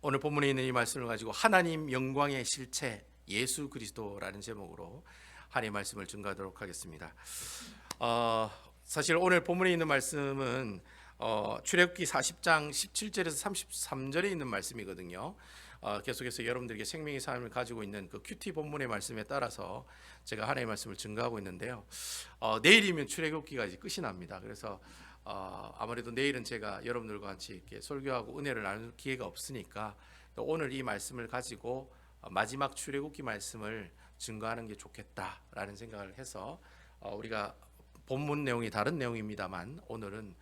오늘 본문에 있는 이 말씀을 가지고 하나님 영광의 실체 예수 그리스도라는 제목으로 하나님의 말씀을 증거하도록 하겠습니다. 사실 오늘 본문에 있는 말씀은 출애굽기 40장 17절에서 33절에 있는 말씀이거든요. 계속해서 여러분들에게 생명의 삶을 가지고 있는 그 큐티 본문의 말씀에 따라서 제가 하나님의 말씀을 증거하고 있는데요. 내일이면 출애굽기가 이제 끝이 납니다. 그래서 아무래도 내일은 제가 여러분들과 같이 이렇게 설교하고 은혜를 나눌 기회가 없으니까 오늘 이 말씀을 가지고 마지막 출애굽기 말씀을 증거하는 게 좋겠다라는 생각을 해서 우리가 본문 내용이 다른 내용입니다만 오늘은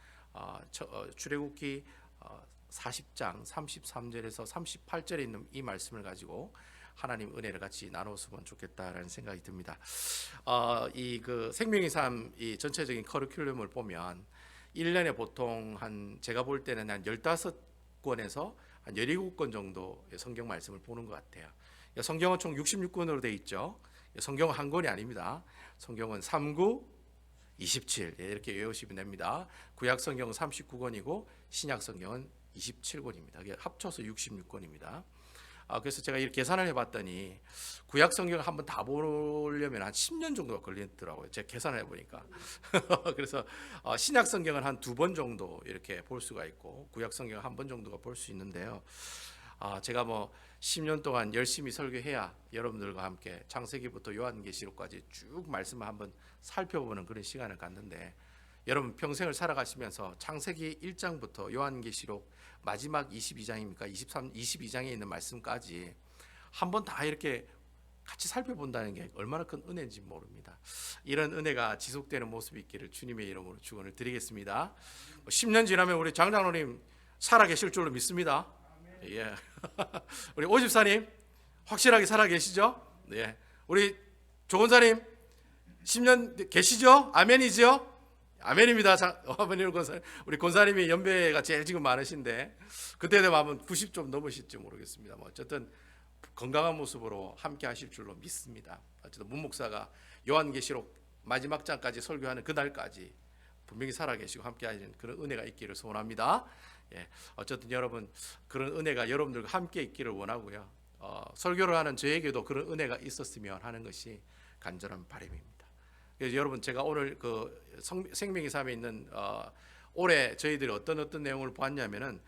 출애굽기 40장 33절에서 38절에 있는 이 말씀을 가지고 하나님 은혜를 같이 나눴으면 좋겠다라는 생각이 듭니다. 이 그 생명의 삶 이 전체적인 커리큘럼을 보면 1년에 보통 제가 볼 때는 한 15권에서 한 17권 정도의 성경 말씀을 보는 것 같아요. 성경은 총 66권으로 되어 있죠. 성경은 한 권이 아닙니다. 성경은 39, 27 이렇게 외우시면 됩니다. 구약 성경은 39권이고 신약 성경은 27권입니다. 합쳐서 66권입니다. 그래서 제가 이렇게 계산을 해봤더니 구약 성경을 한번 다 보려면 한 10년 정도가 걸리더라고요. 제가 계산을 해보니까. 그래서 신약 성경은 한 2번 정도 이렇게 볼 수가 있고 구약 성경은 한 번 정도가 볼 수 있는데요. 제가 10년 동안 열심히 설교해야 여러분들과 함께 창세기부터 요한계시록까지 쭉 말씀을 한번 살펴보는 그런 시간을 갖는데, 여러분 평생을 살아가시면서 창세기 1장부터 요한계시록 마지막 22장입니까? 22장에 있는 말씀까지 한번 다 이렇게 같이 살펴본다는 게 얼마나 큰 은혜인지 모릅니다. 이런 은혜가 지속되는 모습이 있기를 주님의 이름으로 축원을 드리겠습니다. 10년 지나면 우리 장장로님 살아계실 줄로 믿습니다. 예. 우리 오집사님 확실하게 살아계시죠? 예. 우리 조건사님 10년 계시죠? 아멘이죠? 아멘입니다. 우리 권사님이 연배가 제일 지금 많으신데 그때 되면 아마 90 좀 넘으실지 모르겠습니다. 어쨌든 건강한 모습으로 함께 하실 줄로 믿습니다. 어쨌든 문 목사가 요한계시록 마지막 장까지 설교하는 그날까지 분명히 살아계시고 함께 하시는 그런 은혜가 있기를 소원합니다. 예, 어쨌든 여러분 그런 은혜가 여러분들과 함께 있기를 원하고요. 설교를 하는 저에게도 그런 은혜가 있었으면 하는 것이 간절한 바람입니다. 그래서 여러분 제가 오늘 그 생명의 삶에 있는 올해 저희들이 어떤 내용을 보았냐면은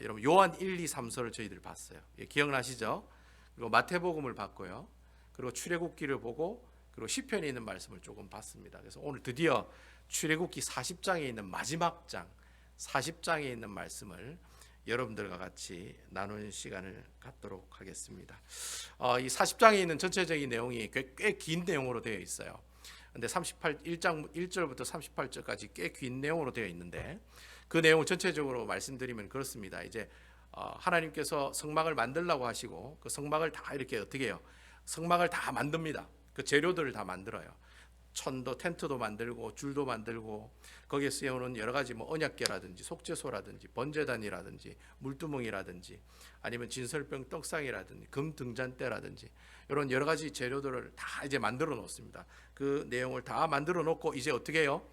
여러분 요한 1, 2, 3서를 저희들이 봤어요. 예, 기억나시죠? 그리고 마태복음을 봤고요. 그리고 출애굽기를 보고 그리고 시편에 있는 말씀을 조금 봤습니다. 그래서 오늘 드디어 출애굽기 40장에 있는 마지막 장 40장에 있는 말씀을 여러분들과 같이 나누는 시간을 갖도록 하겠습니다. 이 40장에 있는 전체적인 내용이 꽤 긴 내용으로 되어 있어요. 근데 1장 1절부터 38절까지 꽤 긴 내용으로 되어 있는데 그 내용을 전체적으로 말씀드리면 그렇습니다. 이제 하나님께서 성막을 만들라고 하시고 그 성막을 다 이렇게 어떻게 해요? 성막을 다 만듭니다. 그 재료들을 다 만들어요. 천도 텐트도 만들고 줄도 만들고 거기에 쓰여오는 여러 가지 언약궤라든지 속죄소라든지 번제단이라든지 물두멍이라든지 아니면 진설병 떡상이라든지 금 등잔대라든지 이런 여러 가지 재료들을 다 이제 만들어 놓습니다. 그 내용을 다 만들어 놓고 이제 어떻게 해요?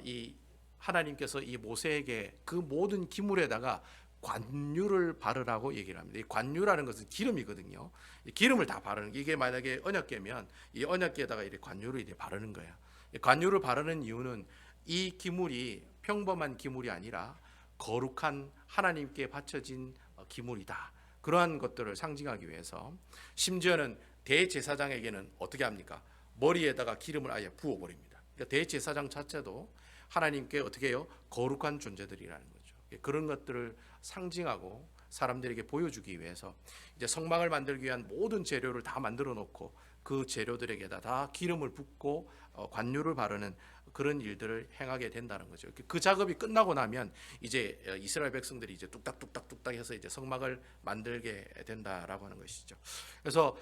이 하나님께서 이 모세에게 그 모든 기물에다가 관유를 바르라고 얘기를 합니다. 이 관유라는 것은 기름이거든요. 이 기름을 다 바르는 이게 만약에 언약궤면 이 언약궤에다가 이렇게 관유를 이렇게 바르는 거예요. 관유를 바르는 이유는 이 기물이 평범한 기물이 아니라 거룩한 하나님께 바쳐진 기물이다. 그러한 것들을 상징하기 위해서 심지어는 대제사장에게는 어떻게 합니까? 머리에다가 기름을 아예 부어버립니다. 그러니까 대제사장 자체도 하나님께 어떻게 해요? 거룩한 존재들이라는 거죠. 그런 것들을 상징하고 사람들에게 보여주기 위해서 이제 성막을 만들기 위한 모든 재료를 다 만들어 놓고 그 재료들에게다 다 기름을 붓고 관유를 바르는 그런 일들을 행하게 된다는 거죠. 그 작업이 끝나고 나면 이제 이스라엘 백성들이 이제 뚝딱뚝딱 해서 이제 성막을 만들게 된다라고 하는 것이죠. 그래서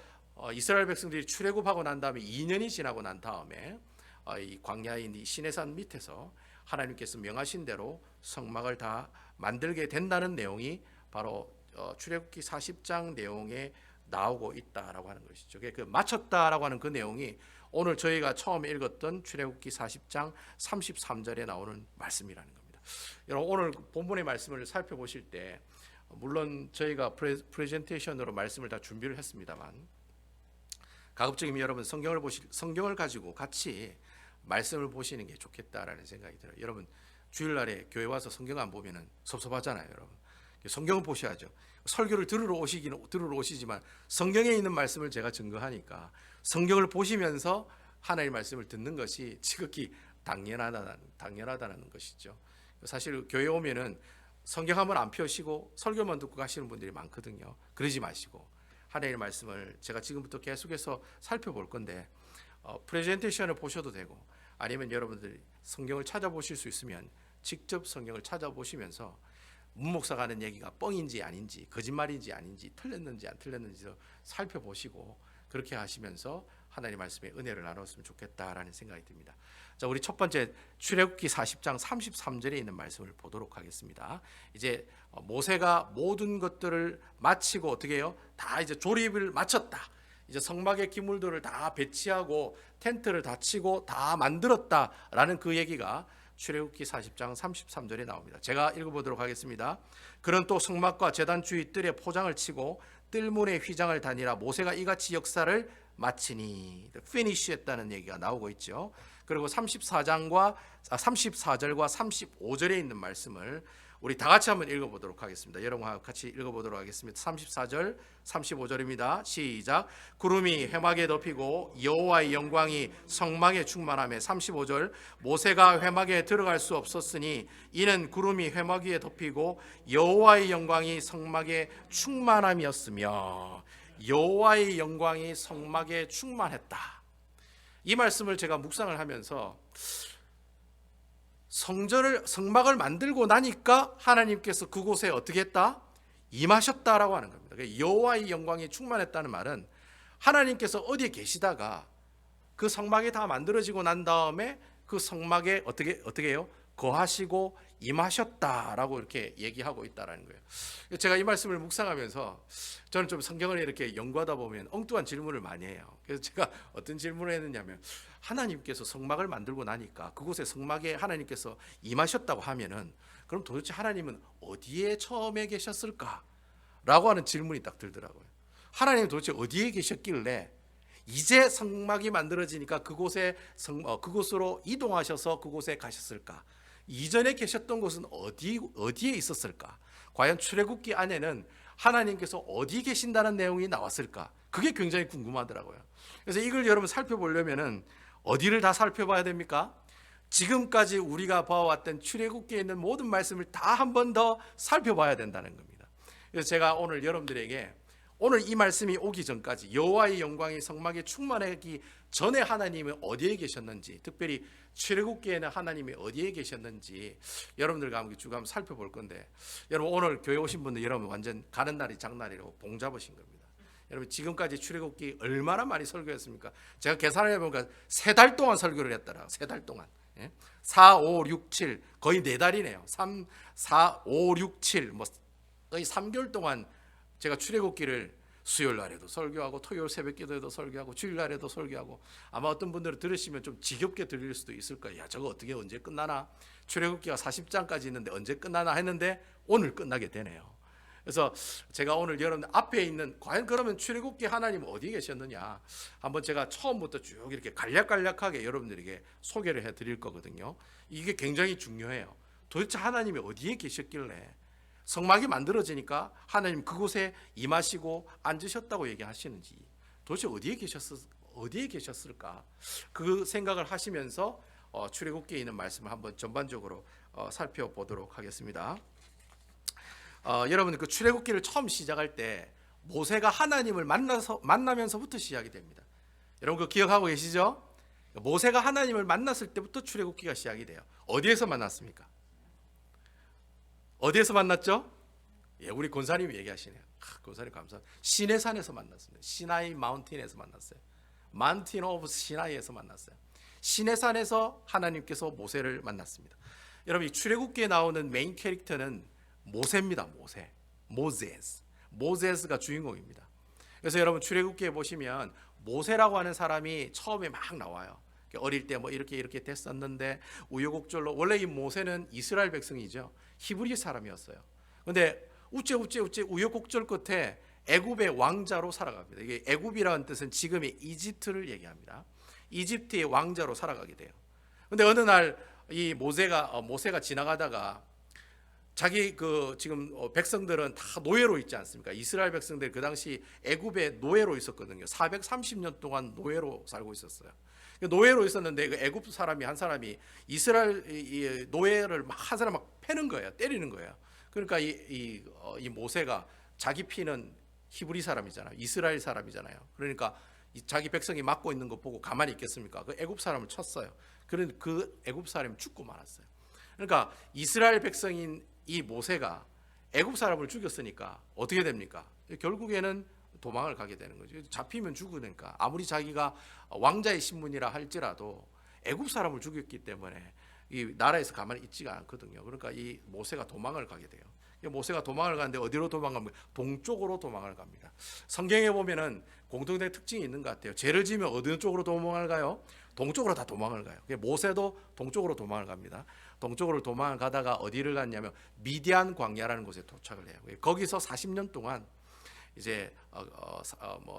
이스라엘 백성들이 출애굽하고 난 다음에 2년이 지나고 난 다음에 이 광야인 이 시내산 밑에서 하나님께서 명하신 대로 성막을 다 만들게 된다는 내용이 바로 출애굽기 40장 내용에 나오고 있다라고 하는 것이죠. 그 마쳤다라고 하는 그 내용이 오늘 저희가 처음에 읽었던 출애굽기 40장 33절에 나오는 말씀이라는 겁니다. 여러분 오늘 본문의 말씀을 살펴보실 때 물론 저희가 프레젠테이션으로 말씀을 다 준비를 했습니다만 가급적이면 여러분 성경을 가지고 같이 말씀을 보시는 게 좋겠다라는 생각이 들어요. 여러분 주일날에 교회 와서 성경 안 보면은 섭섭하잖아요, 여러분. 성경을 보셔야죠. 설교를 들으러 오시지만 성경에 있는 말씀을 제가 증거하니까 성경을 보시면서 하나님의 말씀을 듣는 것이 지극히 당연하다는 것이죠. 사실 교회 오면은 성경 한번 안 펴시고 설교만 듣고 가시는 분들이 많거든요. 그러지 마시고 하나님의 말씀을 제가 지금부터 계속해서 살펴볼 건데 프레젠테이션을 보셔도 되고 아니면 여러분들이 성경을 찾아보실 수 있으면 직접 성경을 찾아보시면서 문 목사가 하는 얘기가 뻥인지 아닌지 거짓말인지 아닌지 틀렸는지 안 틀렸는지 살펴보시고 그렇게 하시면서 하나님 말씀의 은혜를 나눴으면 좋겠다라는 생각이 듭니다. 자, 우리 첫 번째 출애굽기 40장 33절에 있는 말씀을 보도록 하겠습니다. 이제 모세가 모든 것들을 마치고 어떻게 해요? 다 이제 조립을 마쳤다. 이제 성막의 기물들을 다 배치하고 텐트를 다 치고 다 만들었다라는 그 얘기가 출애굽기 40장 33절에 나옵니다. 제가 읽어보도록 하겠습니다. 그는 또 성막과 제단 주위 뜰에 포장을 치고 뜰문의 휘장을 다니라. 모세가 이같이 역사를 마치니 피니시했다는 얘기가 나오고 있죠. 그리고 34절과 35절에 있는 말씀을 우리 다 같이 한번 읽어보도록 하겠습니다. 여러분과 같이 읽어보도록 하겠습니다. 34절, 35절입니다. 시작. 구름이 회막에 덮이고 여호와의 영광이 성막에 충만하며 35절. 모세가 회막에 들어갈 수 없었으니 이는 구름이 회막 위에 덮이고 여호와의 영광이 성막에 충만함이었으며 여호와의 영광이 성막에 충만했다. 이 말씀을 제가 묵상을 하면서 성막을 만들고 나니까 하나님께서 그곳에 어떻게 했다? 임하셨다라고 하는 겁니다. 여호와의 영광이 충만했다는 말은 하나님께서 어디에 계시다가 그 성막이 다 만들어지고 난 다음에 그 성막에 어떻게 해요? 거하시고 임하셨다라고 이렇게 얘기하고 있다라는 거예요. 제가 이 말씀을 묵상하면서 저는 좀 성경을 이렇게 연구하다 보면 엉뚱한 질문을 많이 해요. 그래서 제가 어떤 질문을 했느냐면 하나님께서 성막을 만들고 나니까 그곳에 성막에 하나님께서 임하셨다고 하면은 그럼 도대체 하나님은 어디에 처음에 계셨을까? 라고 하는 질문이 딱 들더라고요. 하나님은 도대체 어디에 계셨길래 이제 성막이 만들어지니까 그곳으로 이동하셔서 그곳에 가셨을까? 이전에 계셨던 곳은 어디에 있었을까? 과연 출애굽기 안에는 하나님께서 어디 계신다는 내용이 나왔을까? 그게 굉장히 궁금하더라고요. 그래서 이걸 여러분 살펴보려면은 어디를 다 살펴봐야 됩니까? 지금까지 우리가 봐왔던 출애굽기에 있는 모든 말씀을 다 한 번 더 살펴봐야 된다는 겁니다. 그래서 제가 오늘 여러분들에게 오늘 이 말씀이 오기 전까지 여호와의 영광이 성막에 충만하기 전에 하나님은 어디에 계셨는지, 특별히 출애굽기에는 하나님이 어디에 계셨는지 여러분들과 함께 쭉 한번 살펴볼 건데, 여러분 오늘 교회 오신 분들 여러분 완전 가는 날이 장날이라고 봉 잡으신 겁니다. 여러분 지금까지 출애굽기 얼마나 많이 설교했습니까? 제가 계산을 해보니까 3달 동안 설교를 했더라. 3달 동안. 4, 5, 6, 7 거의 4달이네요. 3, 4, 5, 6, 7 거의 3개월 동안 제가 출애굽기를 수요일 날에도 설교하고 토요일 새벽 기도에도 설교하고 주일 날에도 설교하고, 아마 어떤 분들은 들으시면 좀 지겹게 들릴 수도 있을 거예요. 야, 저거 어떻게 언제 끝나나? 출애굽기가 40장까지 있는데 언제 끝나나 했는데 오늘 끝나게 되네요. 그래서 제가 오늘 여러분 앞에 있는 과연 그러면 출애굽기 하나님은 어디에 계셨느냐 한번 제가 처음부터 쭉 이렇게 간략간략하게 여러분들에게 소개를 해드릴 거거든요. 이게 굉장히 중요해요. 도대체 하나님이 어디에 계셨길래 성막이 만들어지니까 하나님 그곳에 임하시고 앉으셨다고 얘기하시는지, 도대체 어디에 계셨을까? 그 생각을 하시면서 출애굽기에 있는 말씀을 한번 전반적으로 살펴보도록 하겠습니다. 여러분 그 출애굽기를 처음 시작할 때 모세가 하나님을 만나면서부터 시작이 됩니다. 여러분 그 기억하고 계시죠? 모세가 하나님을 만났을 때부터 출애굽기가 시작이 돼요. 어디에서 만났습니까? 어디에서 만났죠? 예, 우리 권사님이 얘기하시네요. 권사님 감사합니다. 시내산에서 만났습니다. 시나이 마운틴에서 만났어요. 마운틴 오브 시나이에서 만났어요. 시내산에서 하나님께서 모세를 만났습니다. 여러분 이 출애굽기에 나오는 메인 캐릭터는 모세입니다. 모세스가 주인공입니다. 그래서 여러분 출애굽기에 보시면 모세라고 하는 사람이 처음에 막 나와요. 어릴 때 뭐 이렇게 됐었는데 우여곡절로, 원래 이 모세는 이스라엘 백성이죠. 히브리 사람이었어요. 근데 우째 우여곡절 끝에 애굽의 왕자로 살아갑니다. 이게 애굽이라는 뜻은 지금의 이집트를 얘기합니다. 이집트의 왕자로 살아가게 돼요. 근데 어느 날 이 모세가 지나가다가 자기 지금 백성들은 다 노예로 있지 않습니까? 이스라엘 백성들 그 당시 애굽에 노예로 있었거든요. 430년 동안 노예로 살고 있었어요. 노예로 있었는데 그 애굽 사람이 한 사람이 이스라엘 노예를 한 사람 막 패는 거예요. 때리는 거예요. 그러니까 이 모세가 자기 피는 히브리 사람이잖아요. 이스라엘 사람이잖아요. 그러니까 자기 백성이 맞고 있는 거 보고 가만히 있겠습니까? 그 애굽 사람을 쳤어요. 그런 그 애굽 사람이 죽고 말았어요. 그러니까 이스라엘 백성인 이 모세가 애굽 사람을 죽였으니까 어떻게 됩니까? 결국에는 도망을 가게 되는 거죠. 잡히면 죽으니까 아무리 자기가 왕자의 신분이라 할지라도 애굽 사람을 죽였기 때문에 이 나라에서 가만히 있지가 않거든요. 그러니까 이 모세가 도망을 가게 돼요. 모세가 도망을 가는데 어디로 도망갑니까? 동쪽으로 도망을 갑니다. 성경에 보면은 공통된 특징이 있는 것 같아요. 죄를 지면 어느 쪽으로 도망을 가요? 동쪽으로 다 도망을 가요. 모세도 동쪽으로 도망을 갑니다. 동쪽으로 도망을 가다가 어디를 갔냐면 미디안 광야라는 곳에 도착을 해요. 거기서 40년 동안 이제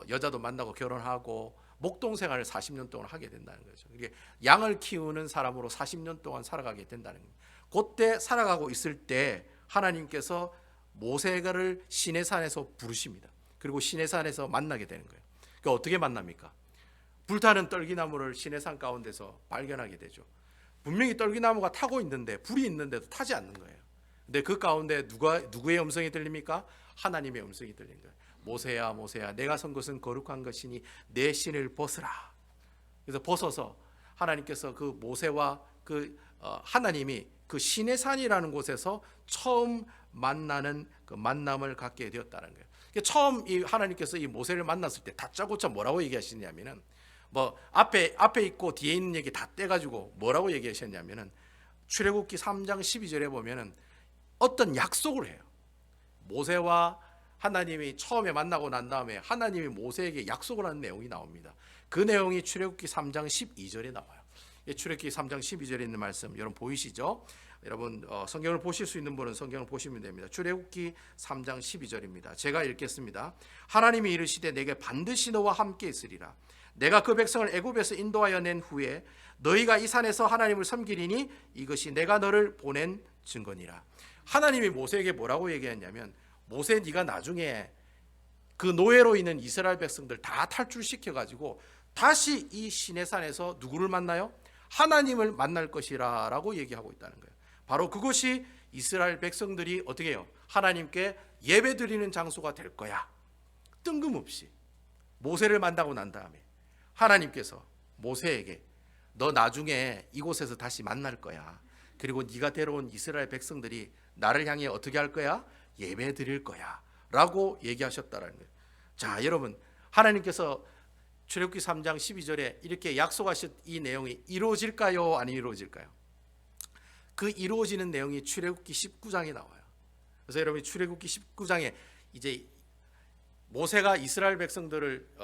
여자도 만나고 결혼하고 목동 생활을 40년 동안 하게 된다는 거죠. 이게 양을 키우는 사람으로 40년 동안 살아가게 된다는 겁니다. 그때 살아가고 있을 때 하나님께서 모세를 시내산에서 부르십니다. 그리고 시내산에서 만나게 되는 거예요. 그러니까 어떻게 만납니까? 불타는 떨기나무를 시내산 가운데서 발견하게 되죠. 분명히 떨기나무가 타고 있는데 불이 있는데도 타지 않는 거예요. 근데 그 가운데 누구의 음성이 들립니까? 하나님의 음성이 들린 거예요. 모세야 모세야 내가 선 것은 거룩한 것이니 내 신을 벗으라. 그래서 벗어서 하나님께서 그 모세와 하나님이 그 시내산이라는 곳에서 처음 만나는 그 만남을 갖게 되었다는 거예요. 처음 이 하나님께서 이 모세를 만났을 때 다짜고짜 뭐라고 얘기하시냐면은 앞에 있고 뒤에 있는 얘기 다 떼가지고 뭐라고 얘기하셨냐면은 출애굽기 3장 12절에 보면은 어떤 약속을 해요. 모세와 하나님이 처음에 만나고 난 다음에 하나님이 모세에게 약속을 하는 내용이 나옵니다. 그 내용이 출애굽기 3장 12절에 나와요. 출애굽기 3장 12절에 있는 말씀 여러분 보이시죠? 여러분 성경을 보실 수 있는 분은 성경을 보시면 됩니다. 출애굽기 3장 12절입니다. 제가 읽겠습니다. 하나님이 이르시되 내게 반드시 너와 함께 있으리라. 내가 그 백성을 애굽에서 인도하여 낸 후에 너희가 이 산에서 하나님을 섬기리니 이것이 내가 너를 보낸 증거니라. 하나님이 모세에게 뭐라고 얘기했냐면 모세 네가 나중에 그 노예로 있는 이스라엘 백성들 다 탈출시켜 가지고 다시 이 시내산에서 누구를 만나요? 하나님을 만날 것이라라고 얘기하고 있다는 거예요. 바로 그것이 이스라엘 백성들이 어떻게 해요? 하나님께 예배드리는 장소가 될 거야. 뜬금없이 모세를 만나고 난 다음에 하나님께서 모세에게 너 나중에 이곳에서 다시 만날 거야. 그리고 네가 데려온 이스라엘 백성들이 나를 향해 어떻게 할 거야? 예배 드릴 거야 라고 얘기하셨다는 거예요. 자 여러분 하나님께서 출애굽기 3장 12절에 이렇게 약속하신 이 내용이 이루어질까요? 안 이루어질까요? 그 이루어지는 내용이 출애굽기 19장에 나와요. 그래서 여러분 출애굽기 19장에 이제 모세가 이스라엘 백성들을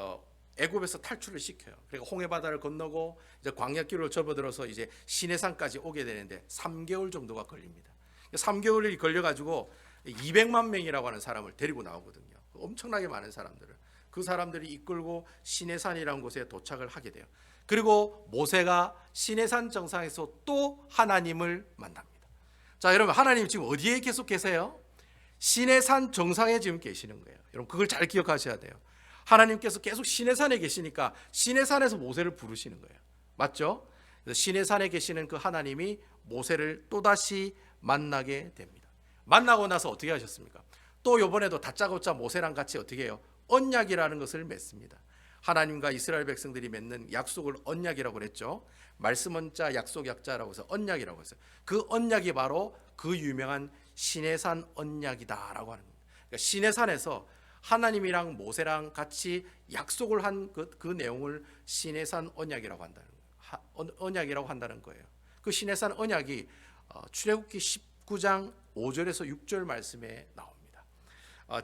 애굽에서 탈출을 시켜요. 그러니까 홍해 바다를 건너고 이제 광야길로 접어들어서 이제 시내산까지 오게 되는데 3개월 정도가 걸립니다. 3개월이 걸려가지고 200만 명이라고 하는 사람을 데리고 나오거든요. 엄청나게 많은 사람들을 그 사람들이 이끌고 시내산이라는 곳에 도착을 하게 돼요. 그리고 모세가 시내산 정상에서 또 하나님을 만납니다. 자 여러분 하나님 지금 어디에 계속 계세요? 시내산 정상에 지금 계시는 거예요. 여러분 그걸 잘 기억하셔야 돼요. 하나님께서 계속 시내산에 계시니까 시내산에서 모세를 부르시는 거예요. 맞죠? 그래서 시내산에 계시는 그 하나님이 모세를 또다시 만나게 됩니다. 만나고 나서 어떻게 하셨습니까? 또 이번에도 다짜고짜 모세랑 같이 어떻게 해요? 언약이라는 것을 맺습니다. 하나님과 이스라엘 백성들이 맺는 약속을 언약이라고 그랬죠. 말씀 언자 약속 약자라고 해서 언약이라고 했어요. 그 언약이 바로 그 유명한 시내산 언약이다라고 하는 겁니다. 그러니까 시내산에서 하나님이랑 모세랑 같이 약속을 한 그 내용을 시내산 언약이라고 한다는 거예요. 그 시내산 언약이 출애굽기 19장 5절에서 6절 말씀에 나옵니다.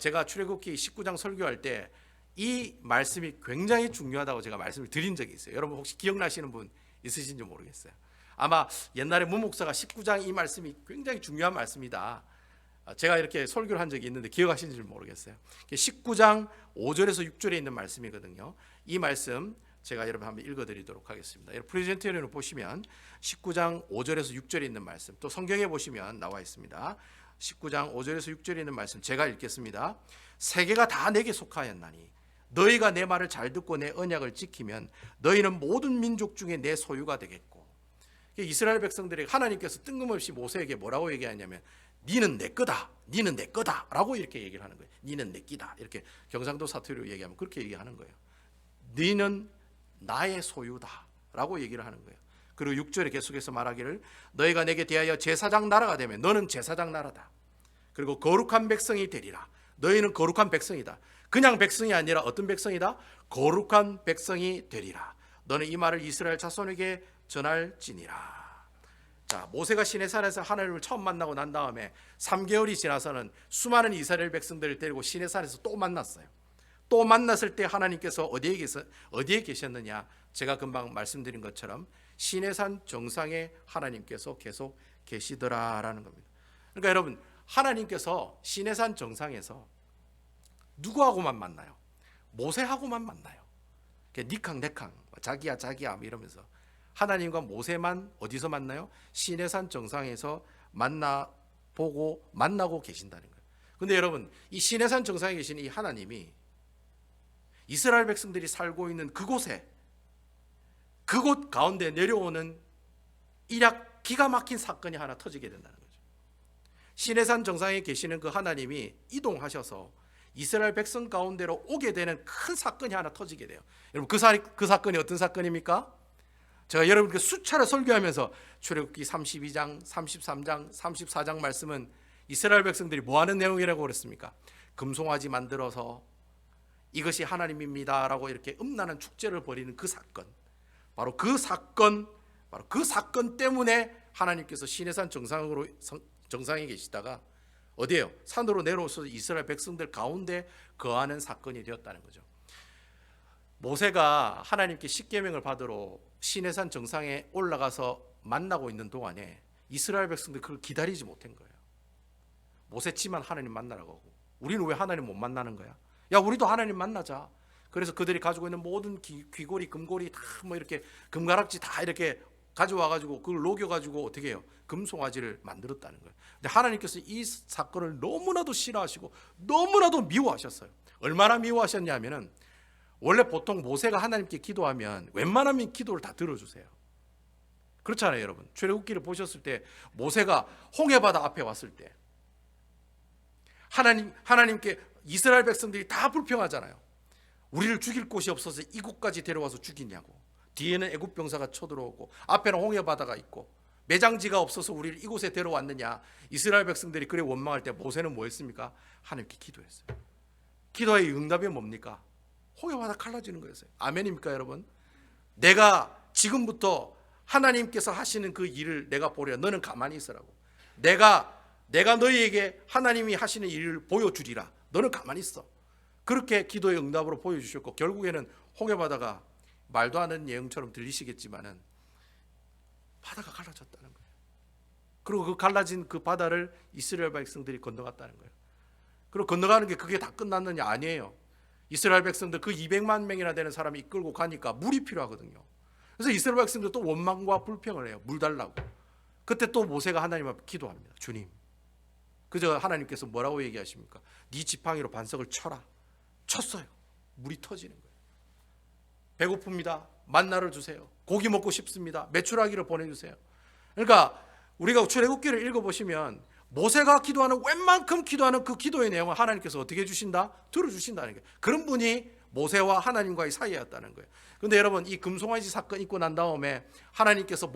제가 출애굽기 19장 설교할 때 이 말씀이 굉장히 중요하다고 제가 말씀을 드린 적이 있어요. 여러분 혹시 기억나시는 분 있으신지 모르겠어요. 아마 옛날에 문 목사가 19장 이 말씀이 굉장히 중요한 말씀이다. 제가 이렇게 설교를 한 적이 있는데 기억하시는지 모르겠어요. 19장 5절에서 6절에 있는 말씀이거든요. 이 말씀 제가 여러분 한번 읽어드리도록 하겠습니다. 여러분 프레젠테이션을 보시면 19장 5절에서 6절에 있는 말씀, 또 성경에 보시면 나와 있습니다. 19장 5절에서 6절에 있는 말씀 제가 읽겠습니다. 세계가 다 내게 속하였나니 너희가 내 말을 잘 듣고 내 언약을 지키면 너희는 모든 민족 중에 내 소유가 되겠고. 이스라엘 백성들이 하나님께서 뜬금없이 모세에게 뭐라고 얘기하냐면 니는 내 거다, 니는 내 거다 라고 이렇게 얘기를 하는 거예요. 니는 내 끼다, 이렇게 경상도 사투리로 얘기하면 그렇게 얘기하는 거예요. 니는 나의 소유다 라고 얘기를 하는 거예요. 그리고 6절에 계속해서 말하기를 너희가 내게 대하여 제사장 나라가 되면 너는 제사장 나라다. 그리고 거룩한 백성이 되리라. 너희는 거룩한 백성이다. 그냥 백성이 아니라 어떤 백성이다? 거룩한 백성이 되리라. 너는 이 말을 이스라엘 자손에게 전할지니라. 자, 모세가 시내산에서 하나님을 처음 만나고 난 다음에 3개월이 지나서는 수많은 이스라엘 백성들을 데리고 시내산에서 또 만났어요. 또 만났을 때 하나님께서 어디에 계셨느냐? 제가 금방 말씀드린 것처럼 시내산 정상에 하나님께서 계속 계시더라라는 겁니다. 그러니까 여러분, 하나님께서 시내산 정상에서 누구하고만 만나요? 모세하고만 만나요. 니캉 내캉 자기야 자기야 이러면서 하나님과 모세만 어디서 만나요? 시내산 정상에서 만나고 계신다는 거예요. 근데 여러분, 이 시내산 정상에 계신 이 하나님이 이스라엘 백성들이 살고 있는 그곳에, 그곳 가운데 내려오는 일약 기가 막힌 사건이 하나 터지게 된다는 거죠. 시내산 정상에 계시는 그 하나님이 이동하셔서 이스라엘 백성 가운데로 오게 되는 큰 사건이 하나 터지게 돼요. 여러분, 그 사건이 어떤 사건입니까? 제가 여러분께 수차례 설교하면서 출애굽기 32장, 33장, 34장 말씀은 이스라엘 백성들이 뭐 하는 내용이라고 그랬습니까? 금송아지 만들어서 이것이 하나님입니다 라고 이렇게 음란한 축제를 벌이는 그 사건, 바로 그 사건 때문에 하나님께서 시내산 정상에 계시다가 어디에요? 산으로 내려오셔서 이스라엘 백성들 가운데 거하는 사건이 되었다는 거죠. 모세가 하나님께 십계명을 받으러 시내산 정상에 올라가서 만나고 있는 동안에 이스라엘 백성들이 그걸 기다리지 못한 거예요. 모세치만 하나님 만나라고 하고 우리는 왜 하나님 못 만나는 거야? 야, 우리도 하나님 만나자. 그래서 그들이 가지고 있는 모든 귀고리, 금고리 다 뭐 이렇게 금가락지 다 이렇게 가져와 가지고 그걸 녹여 가지고 어떻게 해요? 금송아지를 만들었다는 거예요. 근데 하나님께서 이 사건을 너무나도 싫어하시고 너무나도 미워하셨어요. 얼마나 미워하셨냐면은 원래 보통 모세가 하나님께 기도하면 웬만하면 기도를 다 들어주세요. 그렇잖아요, 여러분. 출애굽기를 보셨을 때 모세가 홍해바다 앞에 왔을 때 하나님께 이스라엘 백성들이 다 불평하잖아요. 우리를 죽일 곳이 없어서 이곳까지 데려와서 죽이냐고. 뒤에는 애굽 병사가 쳐들어오고 앞에는 홍해바다가 있고 매장지가 없어서 우리를 이곳에 데려왔느냐. 이스라엘 백성들이 그래 원망할 때 모세는 뭐 했습니까? 하나님께 기도했어요. 기도의 응답이 뭡니까? 홍해바다 갈라지는 거였어요. 아멘입니까, 여러분? 내가 지금부터 하나님께서 하시는 그 일을 내가 보려. 너는 가만히 있으라고. 내가 너희에게 하나님이 하시는 일을 보여주리라. 너는 가만히 있어. 그렇게 기도의 응답으로 보여주셨고 결국에는 홍해바다가 말도 안 하는 예언처럼 들리시겠지만은 바다가 갈라졌다는 거예요. 그리고 그 갈라진 그 바다를 이스라엘 백성들이 건너갔다는 거예요. 그리고 건너가는 게 그게 다 끝났느냐? 아니에요. 이스라엘 백성들 그 200만 명이나 되는 사람이 이끌고 가니까 물이 필요하거든요. 그래서 이스라엘 백성들 또 원망과 불평을 해요. 물 달라고. 그때 또 모세가 하나님 앞에 기도합니다. 주님, 그저 하나님께서 뭐라고 얘기하십니까? 네 지팡이로 반석을 쳐라. 쳤어요. 물이 터지는 거예요. 배고픕니다. 만나를 주세요. 고기 먹고 싶습니다. 메추라기를 보내주세요. 그러니까 우리가 출애굽기를 읽어보시면 모세가 기도하는 웬만큼 기도하는 그 기도의 내용을 하나님께서 어떻게 해주신다? 들어주신다는 거예요. 그런 분이 모세와 하나님과의 사이였다는 거예요. 그런데 여러분, 이 금송아지 사건 있고 난 다음에 하나님께서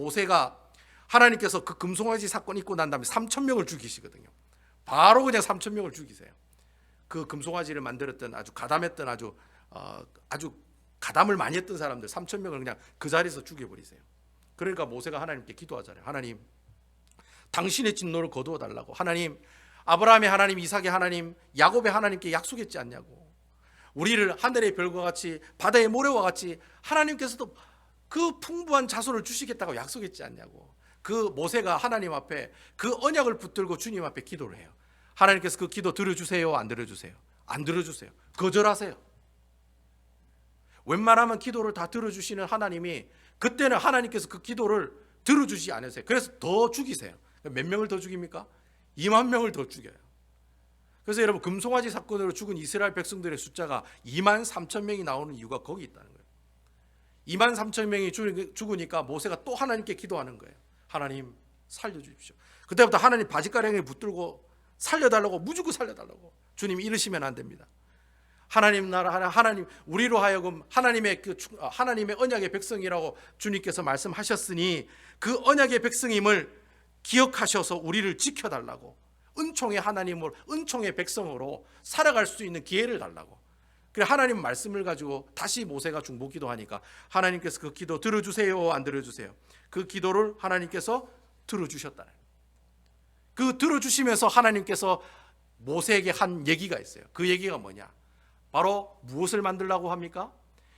그 금송아지 사건 있고 난 다음에 3,000명을 죽이시거든요. 바로 그냥 3,000명을 죽이세요. 그 금송아지를 만들었던 아주 가담했던 아주 가담을 많이 했던 사람들 3,000명을 그냥 그 자리에서 죽여버리세요. 그러니까 모세가 하나님께 기도하잖아요. 하나님, 당신의 진노를 거두어 달라고. 하나님, 아브라함의 하나님, 이삭의 하나님, 야곱의 하나님께 약속했지 않냐고. 우리를 하늘의 별과 같이 바다의 모래와 같이 하나님께서도 그 풍부한 자손을 주시겠다고 약속했지 않냐고. 그 모세가 하나님 앞에 그 언약을 붙들고 주님 앞에 기도를 해요. 하나님께서 그 기도 들어주세요, 안 들어주세요? 안 들어주세요. 거절하세요. 웬만하면 기도를 다 들어주시는 하나님이 그때는 하나님께서 그 기도를 들어주지 않으세요. 그래서 더 죽이세요. 몇 명을 더 죽입니까? 2만 명을 더 죽여요. 그래서 여러분, 금송아지 사건으로 죽은 이스라엘 백성들의 숫자가 2만 3천 명이 나오는 이유가 거기 있다는 거예요. 2만 3천 명이 죽으니까 모세가 또 하나님께 기도하는 거예요. 하나님 살려주십시오. 그때부터 하나님 바짓가랑이를 붙들고 살려달라고, 무조건 살려달라고. 주님이 이러시면 안 됩니다. 하나님 나라, 하나님 우리로 하여금 하나님의 언약의 백성이라고 주님께서 말씀하셨으니 그 언약의 백성임을 기억하셔서 우리를 지켜달라고, 은총의 하나님으로, 은총의 백성으로 살아갈 수 있는 기회를 달라고. 그래, 하나님 말씀을 가지고 다시 모세가 중보기도하니까 하나님께서 그 기도 들어주세요, 안 들어주세요? 그 기도를 하나님께서 들어주셨다는, 그 들어주시면서 하나님께서 모세에게 한 얘기가 있어요. 그 얘기가 뭐냐? 바로 무엇을 만들라고 합니까?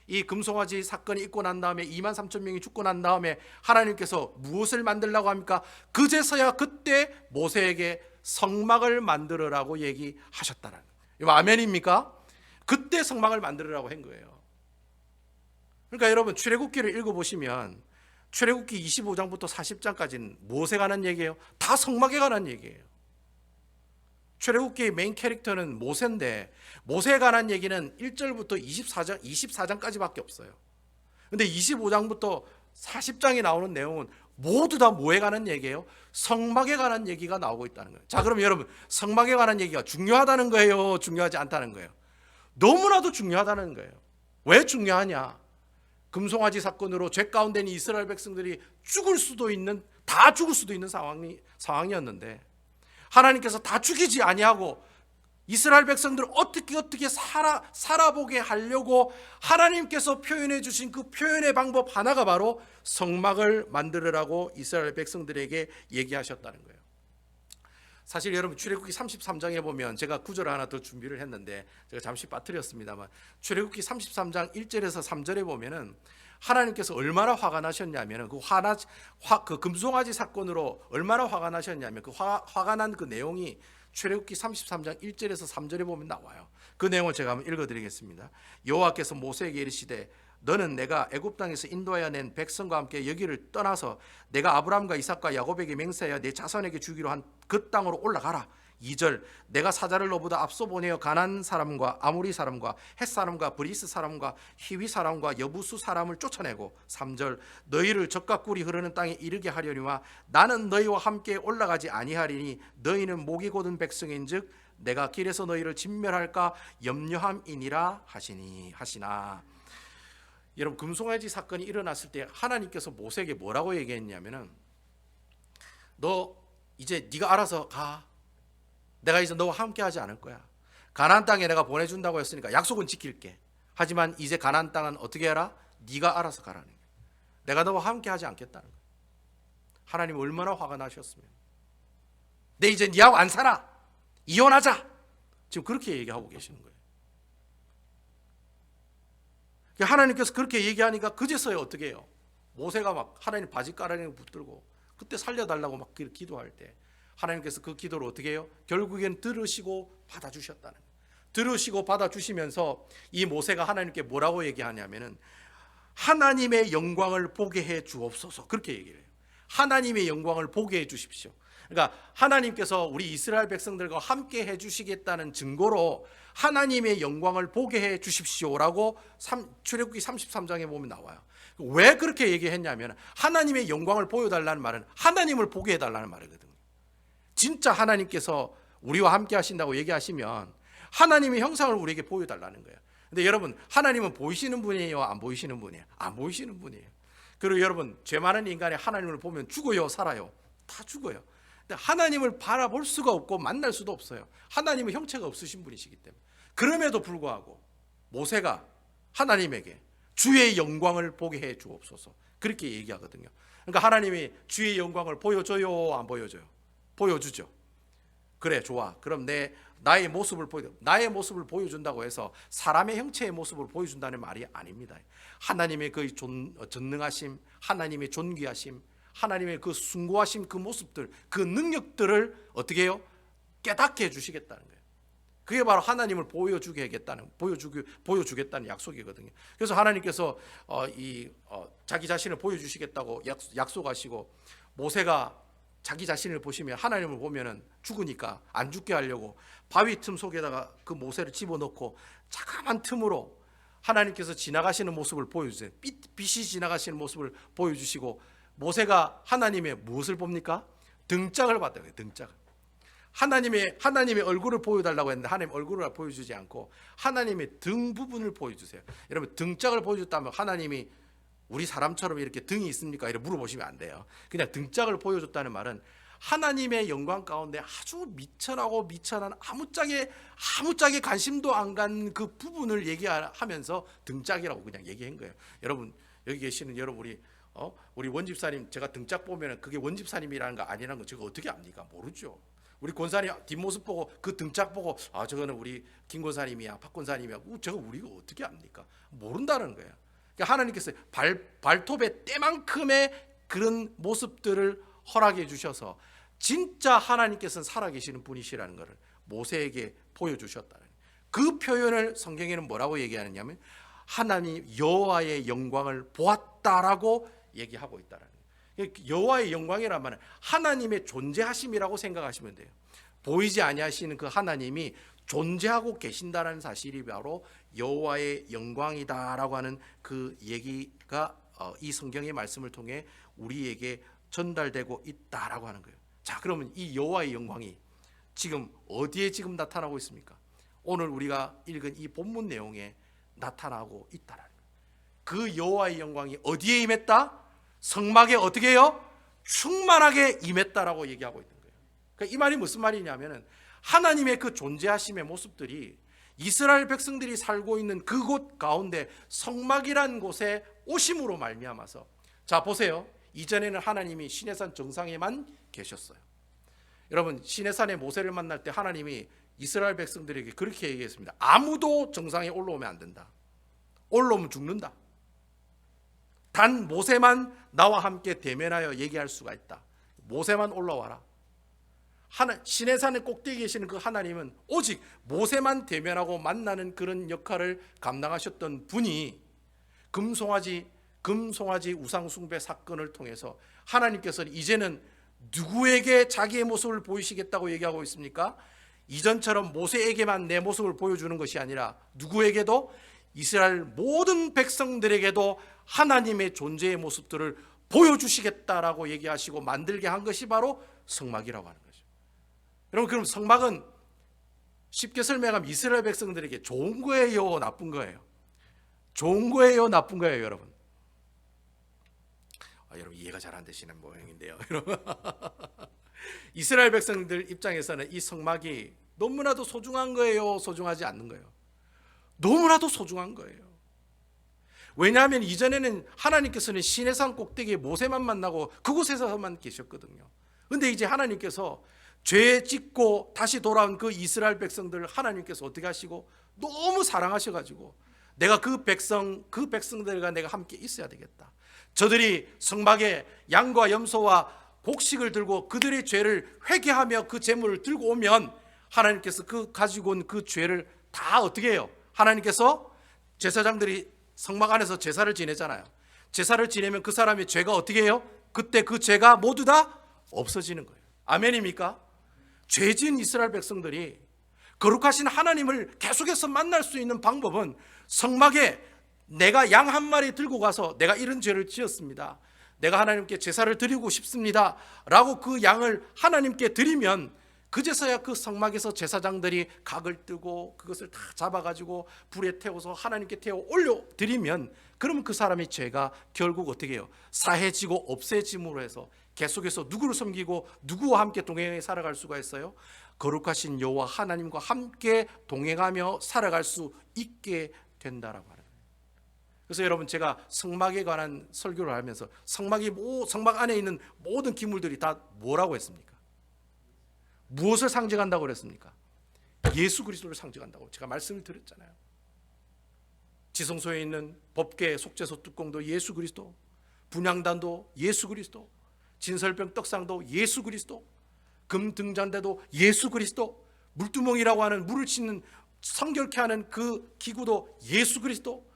이 금송아지 사건이 있고 난 다음에 2만 3천 명이 죽고 난 다음에 하나님께서 무엇을 만들라고 합니까? 그제서야 그때 모세에게 성막을 만들으라고 얘기하셨다는 거예요. 이거 아멘입니까? 그때 성막을 만들으라고 한 거예요. 그러니까 여러분, 출애굽기를 읽어보시면 출애굽기 25장부터 40장까지는 무엇에 관한 얘기예요? 다 성막에 관한 얘기예요. 출애굽기의 메인 캐릭터는 모세인데 모세에 관한 얘기는 1절부터 24장까지밖에 없어요. 근데 25장부터 40장에 나오는 내용은 모두 다 뭐에 관한 얘기예요? 성막에 관한 얘기가 나오고 있다는 거예요. 자, 그럼 여러분, 성막에 관한 얘기가 중요하다는 거예요? 중요하지 않다는 거예요? 너무나도 중요하다는 거예요. 왜 중요하냐? 금송아지 사건으로 죄 가운데 있는 이스라엘 백성들이 다 죽을 수도 있는 상황이었는데 하나님께서 다 죽이지 아니하고 이스라엘 백성들을 어떻게 살아보게 하려고 하나님께서 표현해 주신 그 표현의 방법 하나가 바로 성막을 만들으라고 이스라엘 백성들에게 얘기하셨다는 거예요. 사실 여러분, 출애굽기 33장에 보면 제가 구절을 하나 더 준비를 했는데 제가 잠시 빠뜨렸습니다만, 출애굽기 33장 1절에서 3절에 보면은 하나님께서 얼마나 화가 나셨냐면 그 금송아지 사건으로 얼마나 화가 나셨냐면 그 화가 난 그 내용이 출애굽기 33장 1절에서 3절에 보면 나와요. 그 내용을 제가 한번 읽어드리겠습니다. 여호와께서 모세에게 이르시되 너는 내가 애굽 땅에서 인도하여 낸 백성과 함께 여기를 떠나서 내가 아브라함과 이삭과 야곱에게 맹세하여 내 자손에게 주기로 한 그 땅으로 올라가라. 2절 내가 사자를 너보다 앞서 보내어 가나안 사람과 아모리 사람과 헷 사람과 브리스 사람과 히위 사람과 여부수 사람을 쫓아내고 3절 너희를 젖과 꿀이 흐르는 땅에 이르게 하려니와 나는 너희와 함께 올라가지 아니하리니 너희는 목이 곧은 백성인즉 내가 길에서 너희를 진멸할까 염려함이니라 하시나. 여러분, 금송아지 사건이 일어났을 때 하나님께서 모세에게 뭐라고 얘기했냐면은 너 이제 네가 알아서 가. 내가 이제 너와 함께 하지 않을 거야. 가나안 땅에 내가 보내준다고 했으니까 약속은 지킬게. 하지만 이제 가나안 땅은 어떻게 해라? 네가 알아서 가라는 거야. 내가 너와 함께 하지 않겠다는 거야. 하나님 얼마나 화가 나셨으면. 내 이제 네하고 안 살아. 이혼하자. 지금 그렇게 얘기하고 계시는 거예요. 하나님께서 그렇게 얘기하니까 그제서야 어떻게 해요? 모세가 막 하나님 바짓가랑이를 붙들고 그때 살려달라고 막 기도할 때 하나님께서 그 기도를 어떻게 해요? 결국엔 들으시고 받아주셨다는 거예요. 들으시고 받아주시면서 이 모세가 하나님께 뭐라고 얘기하냐면은 하나님의 영광을 보게 해 주옵소서, 그렇게 얘기를 해요. 하나님의 영광을 보게 해 주십시오. 그러니까 하나님께서 우리 이스라엘 백성들과 함께 해 주시겠다는 증거로 하나님의 영광을 보게 해 주십시오라고 출애굽기 33장에 보면 나와요. 왜 그렇게 얘기했냐면 하나님의 영광을 보여달라는 말은 하나님을 보게 해달라는 말이거든요. 진짜 하나님께서 우리와 함께 하신다고 얘기하시면 하나님의 형상을 우리에게 보여달라는 거예요. 근데 여러분, 하나님은 보이시는 분이에요, 안 보이시는 분이에요? 안 보이시는 분이에요. 그리고 여러분, 죄 많은 인간이 하나님을 보면 죽어요, 살아요? 다 죽어요. 근데 하나님을 바라볼 수가 없고 만날 수도 없어요. 하나님은 형체가 없으신 분이시기 때문에. 그럼에도 불구하고 모세가 하나님에게 주의 영광을 보게 해 주옵소서, 그렇게 얘기하거든요. 그러니까 하나님이 주의 영광을 보여줘요, 안 보여줘요? 보여주죠. 그래, 좋아. 그럼 나의 모습을 보여준다고 해서 사람의 형체의 모습을 보여준다는 말이 아닙니다. 하나님의 그 전능하심, 하나님의 존귀하심, 하나님의 그 숭고하심, 그 모습들, 그 능력들을 어떻게 해요? 깨닫게 해주시겠다는 거예요. 그게 바로 하나님을 보여주겠다는 약속이거든요. 그래서 하나님께서 자기 자신을 보여주시겠다고 약속하시고, 모세가 자기 자신을 보시면 하나님을 보면은 죽으니까 안 죽게 하려고 바위 틈 속에다가 그 모세를 집어넣고 자그마한 틈으로 하나님께서 지나가시는 모습을 보여주세요. 빛이 지나가시는 모습을 보여주시고, 모세가 하나님의 무엇을 봅니까? 등짝을 봤다고요. 등짝을. 하나님의 얼굴을 보여달라고 했는데 하나님 얼굴을 보여주지 않고 하나님의 등 부분을 보여주세요. 여러분, 등짝을 보여줬다면 하나님이 우리 사람처럼 이렇게 등이 있습니까? 이렇게 물어보시면 안 돼요. 그냥 등짝을 보여줬다는 말은 하나님의 영광 가운데 아주 미천한 아무짝에 관심도 안 간 그 부분을 얘기하면서 등짝이라고 그냥 얘기한 거예요. 여러분, 여기 계시는 여러분, 우리 원집사님, 제가 등짝 보면 그게 원집사님이라는 거 아니라는 거 제가 어떻게 압니까? 모르죠. 우리 권사님 뒷모습 보고 그 등짝 보고 저거는 우리 김 권사님이야, 박 권사님이야, 제가 우리가 어떻게 압니까? 모른다는 거예요. 그러니까 하나님께서 발톱의 때만큼의 그런 모습들을 허락해 주셔서 진짜 하나님께서는 살아계시는 분이시라는 것을 모세에게 보여주셨다는, 그 표현을 성경에는 뭐라고 얘기하느냐면 하나님 여호와의 영광을 보았다라고 얘기하고 있다는 거예요. 여호와의 영광이란 말은 하나님의 존재하심이라고 생각하시면 돼요. 보이지 아니하시는 그 하나님이 존재하고 계신다는 사실이 바로 여호와의 영광이다라고 하는 그 얘기가 이 성경의 말씀을 통해 우리에게 전달되고 있다라고 하는 거예요. 자, 그러면 이 여호와의 영광이 지금 어디에 지금 나타나고 있습니까? 오늘 우리가 읽은 이 본문 내용에 나타나고 있다라는 거예요. 그 여호와의 영광이 어디에 임했다? 성막에 어떻게 해요? 충만하게 임했다라고 얘기하고 있는 거예요. 그러니까 이 말이 무슨 말이냐면은 하나님의 그 존재하심의 모습들이 이스라엘 백성들이 살고 있는 그곳 가운데 성막이란 곳에 오심으로 말미암아서, 자 보세요. 이전에는 하나님이 시내산 정상에만 계셨어요. 여러분, 시내산에 모세를 만날 때 하나님이 이스라엘 백성들에게 그렇게 얘기했습니다. 아무도 정상에 올라오면 안 된다. 올라오면 죽는다. 단 모세만 나와 함께 대면하여 얘기할 수가 있다. 모세만 올라와라. 시내산의 꼭대기에 계시는 그 하나님은 오직 모세만 대면하고 만나는 그런 역할을 감당하셨던 분이 금송아지 우상 숭배 사건을 통해서 하나님께서는 이제는 누구에게 자기의 모습을 보이시겠다고 얘기하고 있습니까? 이전처럼 모세에게만 내 모습을 보여주는 것이 아니라 누구에게도, 이스라엘 모든 백성들에게도 하나님의 존재의 모습들을 보여주시겠다라고 얘기하시고 만들게 한 것이 바로 성막이라고 하는 거죠. 여러분, 그럼 성막은 쉽게 설명하면 이스라엘 백성들에게 좋은 거예요, 나쁜 거예요? 좋은 거예요, 나쁜 거예요, 여러분? 여러분 이해가 잘 안 되시는 모양인데요. 이스라엘 백성들 입장에서는 이 성막이 너무나도 소중한 거예요, 소중하지 않는 거예요? 너무나도 소중한 거예요. 왜냐하면 이전에는 하나님께서는 시내산 꼭대기에 모세만 만나고 그곳에서만 계셨거든요. 그런데 이제 하나님께서 죄 짓고 다시 돌아온 그 이스라엘 백성들을 하나님께서 어떻게 하시고 너무 사랑하셔가지고 내가 그 백성들과 내가 함께 있어야 되겠다. 저들이 성막에 양과 염소와 곡식을 들고 그들의 죄를 회개하며 그 제물을 들고 오면 하나님께서 가지고 온 그 죄를 다 어떻게 해요? 하나님께서 제사장들이 성막 안에서 제사를 지내잖아요. 제사를 지내면 그 사람의 죄가 어떻게 해요? 그때 그 죄가 모두 다 없어지는 거예요. 아멘입니까? 죄 지은 이스라엘 백성들이 거룩하신 하나님을 계속해서 만날 수 있는 방법은 성막에 내가 양 한 마리 들고 가서 내가 이런 죄를 지었습니다, 내가 하나님께 제사를 드리고 싶습니다 라고 그 양을 하나님께 드리면 그제서야 그 성막에서 제사장들이 각을 뜨고 그것을 다 잡아가지고 불에 태워서 하나님께 태워 올려드리면, 그러면 그 사람의 죄가 결국 어떻게 해요? 사해지고 없애짐으로 해서 계속해서 누구를 섬기고 누구와 함께 동행해 살아갈 수가 있어요? 거룩하신 여호와 하나님과 함께 동행하며 살아갈 수 있게 된다라고 하는 거예요. 그래서 여러분, 제가 성막에 관한 설교를 하면서 성막 안에 있는 모든 기물들이 다 뭐라고 했습니까? 무엇을 상징한다고 그랬습니까? 예수 그리스도를 상징한다고 제가 말씀을 드렸잖아요. 지성소에 있는 법궤 속죄소 뚜껑도 예수 그리스도, 분향단도 예수 그리스도, 진설병 떡상도 예수 그리스도, 금 등잔대도 예수 그리스도, 물두멍이라고 하는 물을 씻는 성결케 하는 그 기구도 예수 그리스도,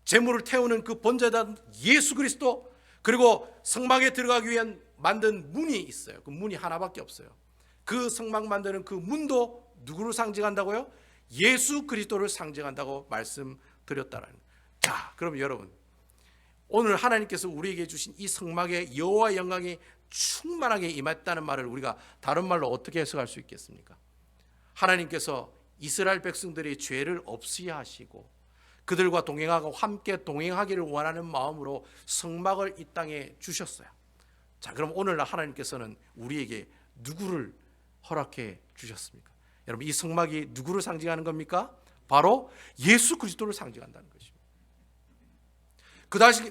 재물을 태우는 그 번제단 예수 그리스도, 그리고 성막에 들어가기 위한 만든 문이 있어요. 그 문이 하나밖에 없어요. 그 성막 만드는 그 문도 누구를 상징한다고요? 예수 그리스도를 상징한다고 말씀드렸다라는 거예요. 자, 그럼 여러분, 오늘 하나님께서 우리에게 주신 이 성막에 여호와의 영광이 충만하게 임했다는 말을 우리가 다른 말로 어떻게 해석할 수 있겠습니까? 하나님께서 이스라엘 백성들의 죄를 없이 하시고 그들과 동행하고 함께 동행하기를 원하는 마음으로 성막을 이 땅에 주셨어요. 자, 그럼 오늘날 하나님께서는 우리에게 누구를 허락해 주셨습니까? 여러분, 이 성막이 누구를 상징하는 겁니까? 바로 예수 그리스도를 상징한다는 것입니다.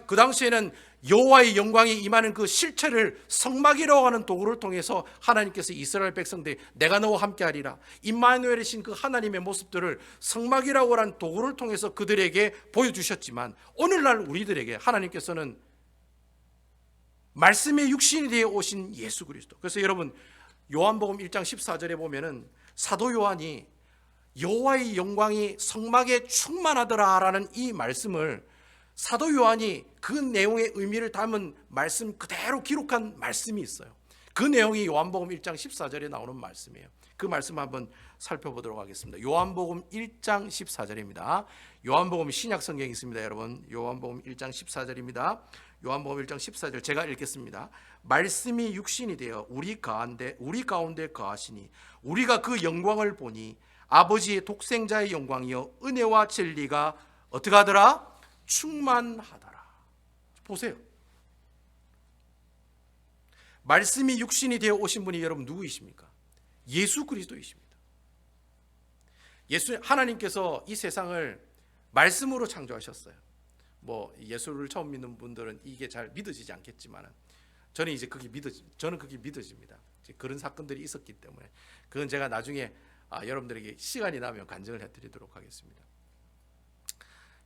그 당시에는 여호와의 영광이 임하는 그 실체를 성막이라고 하는 도구를 통해서 하나님께서 이스라엘 백성들이 내가 너와 함께하리라, 임마누엘이신 그 하나님의 모습들을 성막이라고 하는 도구를 통해서 그들에게 보여주셨지만, 오늘날 우리들에게 하나님께서는 말씀의 육신이 되어 오신 예수 그리스도. 그래서 여러분, 요한복음 1장 14절에 보면은 사도 요한이 여호와의 영광이 성막에 충만하더라라는 이 말씀을 사도 요한이 그 내용의 의미를 담은 말씀 그대로 기록한 말씀이 있어요. 그 내용이 요한복음 1장 14절에 나오는 말씀이에요. 그 말씀 한번 살펴보도록 하겠습니다. 요한복음 1장 14절입니다. 요한복음 신약 성경이 있습니다. 여러분, 요한복음 1장 14절입니다. 요한복음 1장 14절 제가 읽겠습니다. 말씀이 육신이 되어 우리 가운데 거하시니 우리가 그 영광을 보니 아버지의 독생자의 영광이요 은혜와 진리가 어떻게 하더라? 충만하더라. 보세요. 말씀이 육신이 되어 오신 분이 여러분 누구이십니까? 예수 그리스도이십니다. 하나님께서 이 세상을 말씀으로 창조하셨어요. 뭐 예수를 처음 믿는 분들은 이게 잘 믿어지지 않겠지만 저는 그게 믿어집니다. 그런 사건들이 있었기 때문에 그건 제가 나중에 여러분들에게 시간이 나면 간증을 해드리도록 하겠습니다.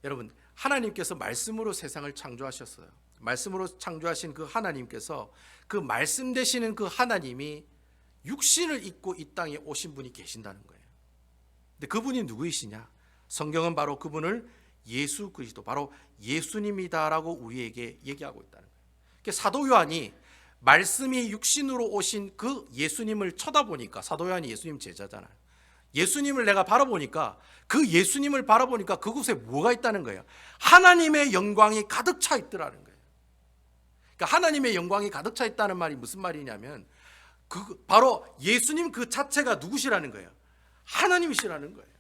여러분, 하나님께서 말씀으로 세상을 창조하셨어요. 말씀으로 창조하신 그 하나님께서, 그 말씀 되시는 그 하나님이 육신을 입고 이 땅에 오신 분이 계신다는 거예요. 근데 그분이 누구이시냐? 성경은 바로 그분을 예수 그리스도, 바로 예수님이다라고 우리에게 얘기하고 있다는 거예요. 그러니까 사도 요한이 말씀이 육신으로 오신 그 예수님을 쳐다보니까, 사도 요한이 예수님 제자잖아요. 예수님을 내가 바라보니까, 그 예수님을 바라보니까 그곳에 뭐가 있다는 거예요? 하나님의 영광이 가득 차 있더라는 거예요. 그러니까 하나님의 영광이 가득 차 있다는 말이 무슨 말이냐면 바로 예수님 그 자체가 누구시라는 거예요? 하나님이시라는 거예요.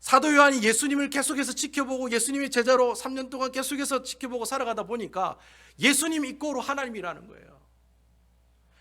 사도 요한이 예수님을 계속해서 지켜보고 예수님의 제자로 3년 동안 계속해서 지켜보고 살아가다 보니까 예수님 이꼬로 하나님이라는 거예요.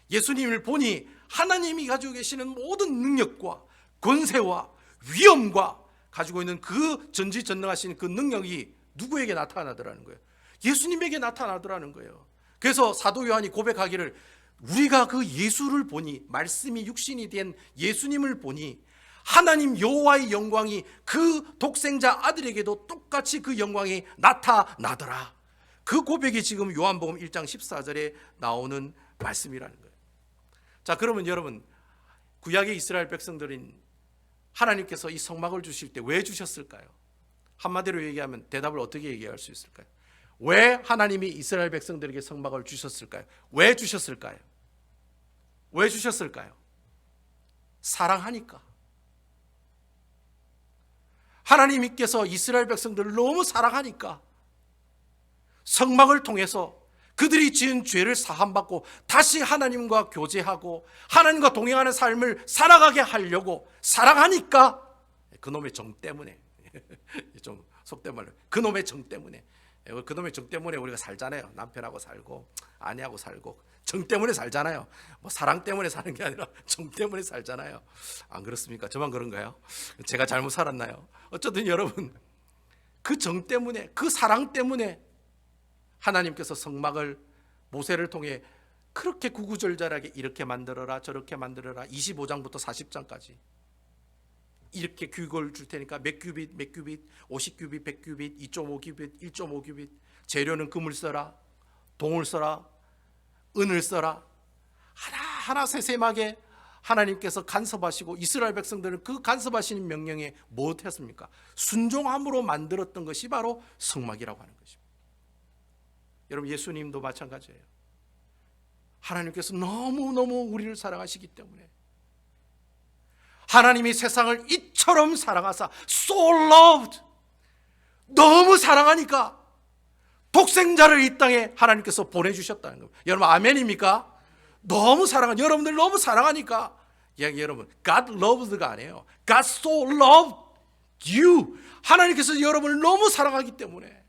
예수님을 보니 하나님이 가지고 계시는 모든 능력과 권세와 위엄과 가지고 있는 그 전지전능하신 그 능력이 누구에게 나타나더라는 거예요? 예수님에게 나타나더라는 거예요. 그래서 사도 요한이 고백하기를, 우리가 그 예수를 보니, 말씀이 육신이 된 예수님을 보니 하나님 여호와의 영광이 그 독생자 아들에게도 똑같이 그 영광이 나타나더라. 그 고백이 지금 요한복음 1장 14절에 나오는 말씀이라는 거예요. 자, 그러면 여러분, 구약의 이스라엘 백성들인 하나님께서 이 성막을 주실 때 왜 주셨을까요? 한마디로 얘기하면 대답을 어떻게 얘기할 수 있을까요? 왜 하나님이 이스라엘 백성들에게 성막을 주셨을까요? 왜 주셨을까요? 왜 주셨을까요? 사랑하니까. 하나님께서 이스라엘 백성들을 너무 사랑하니까 성막을 통해서 그들이 지은 죄를 사함받고 다시 하나님과 교제하고 하나님과 동행하는 삶을 살아가게 하려고 사랑하니까, 그놈의 정 때문에 좀 속된 말로 그놈의 정 때문에 우리가 살잖아요. 남편하고 살고 아내하고 살고 정 때문에 살잖아요. 뭐 사랑 때문에 사는 게 아니라 정 때문에 살잖아요. 안 그렇습니까? 저만 그런가요? 제가 잘못 살았나요? 어쨌든 여러분, 그 정 때문에, 그 사랑 때문에 하나님께서 성막을 모세를 통해 그렇게 구구절절하게 이렇게 만들어라 저렇게 만들어라, 25장부터 40장까지 이렇게 규격을 줄 테니까 몇 규빗, 50규빗, 100규빗, 2.5규빗, 1.5규빗, 재료는 금을 써라, 동을 써라, 은을 써라. 하나하나 세세하게 하나님께서 간섭하시고 이스라엘 백성들은 그 간섭하시는 명령에 무엇했습니까? 순종함으로 만들었던 것이 바로 성막이라고 하는 것입니다. 여러분, 예수님도 마찬가지예요. 하나님께서 너무너무 우리를 사랑하시기 때문에 하나님이 세상을 이처럼 사랑하사 so loved, 너무 사랑하니까 독생자를 이 땅에 하나님께서 보내주셨다는 겁니다. 여러분, 아멘입니까? 너무 사랑한, 여러분들 너무 사랑하니까. 여러분, God loved가 아니에요. God so loved you. 하나님께서 여러분을 너무 사랑하기 때문에